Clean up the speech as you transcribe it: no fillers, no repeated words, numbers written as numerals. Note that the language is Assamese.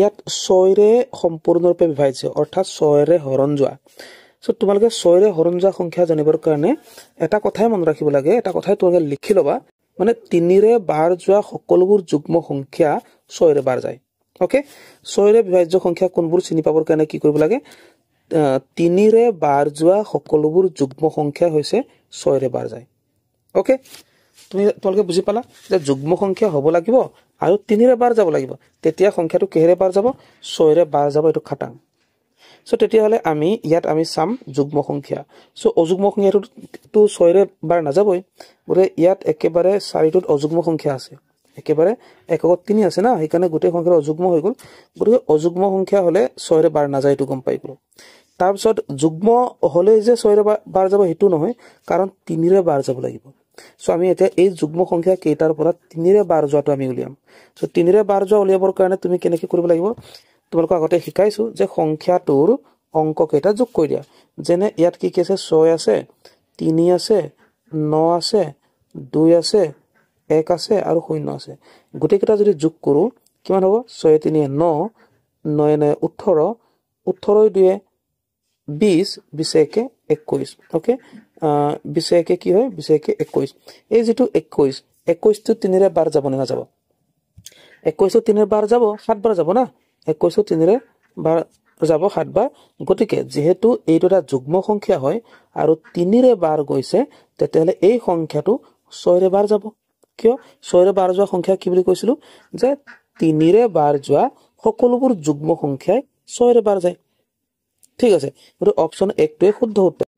ইয়াত 6ৰে সম্পূৰ্ণৰূপে বিভাজ্য অৰ্থাৎ 6ৰে হৰণ যোৱা সো তোমালোকে 6ৰে হৰণ যোৱা সংখ্যা জানিবৰ কাৰণে এটা কথাই মন ৰাখিব লাগে এটা কথাই তোমালোকে লিখি লবা মানে 3ৰে বাৰ যোৱা সকলোবোৰ যুগ্ম সংখ্যা 6ৰে বাৰ যায় ওকে 6ৰে বিভাজ্য সংখ্যা কোনবোৰ চিনি পাবৰ কাৰণে কি কৰিব লাগে 3ৰে বাৰ যোৱা সকলোবোৰ যুগ্ম সংখ্যা হৈছে 6ৰে বাৰ যায় ওকে তোমালোকে বুজি পালা যে যুগ্ম সংখ্যা হ'ব লাগিব আৰু 3ৰে বাৰ যাব লাগিব তেতিয়া সংখ্যাটো কিহেৰে বাৰ যাব 6ৰে বাৰ যাব এটো খাটাং সো তেতিয়া হলে আমি ইয়াত আমি সাম যুগ্ম সংখ্যা সো অযুগ্ম সংখ্যাটো 6ৰে বাৰ না যাবই গৰে ইয়াত একেবাৰে 4টোত অযুগ্ম সংখ্যা আছে একেবাৰে এককত 3 আছে না সেইকাৰণে গোটেই সংখ্যা অযুগ্ম হৈ গল গৰে অযুগ্ম সংখ্যা হলে 6ৰে বাৰ না যায় এটো গম পাই গলো তাৰ পিছত যুগ্ম হলে যে 6ৰে বাৰ যাব হেতু নহয় কাৰণ 3ৰে বাৰ যাব লাগিব সো আমি এটা এই যুগ্ম সংখ্যা কেইটাৰ পৰা 3ৰে বাৰ যোৱাটো আমি উলিয়াম সো 3ৰে বাৰ যোৱা উলিয়াবৰ কাৰণে তুমি কেনেকৈ কৰিব লাগিব তোমালোকক আগতে শিকাইছো যে সংখ্যাটোৰ অংক কেইটা যোগ কৰি দিয়া যেনে ইয়াত কি কি আছে 6 আছে 3 আছে 9 আছে 2 আছে 1 আছে আৰু 0 আছে গোটেই কেইটা যদি যোগ কৰো কিমান হ'ব 6 3 9 9 9 18 18 2 20 21 21 ওকে 21 কি হয় 21 21 এই যেটো 21 21 টো 3ৰে বাৰ যাব না যাব 21 টো 3ৰে বাৰ যাব 7 বাৰ যাব না 21 টো 3ৰে বাৰ যাব 7 বাৰ গতিকে যেহেতু এইটোটা যুগ্ম সংখ্যা হয় আৰু 3ৰে বাৰ গৈছে তেতিয়ালে এই সংখ্যাটো 6ৰে বাৰ যাব কিয় 6ৰে বাৰ যোৱা সংখ্যা কি বুলি কৈছিলো যে 3ৰে বাৰ যোৱা সকলোবোৰ যুগ্ম সংখ্যাই 6ৰে বাৰ যায় ঠিক আছে গতিকে অপচন 1 টোৱে শুদ্ধ উত্তৰ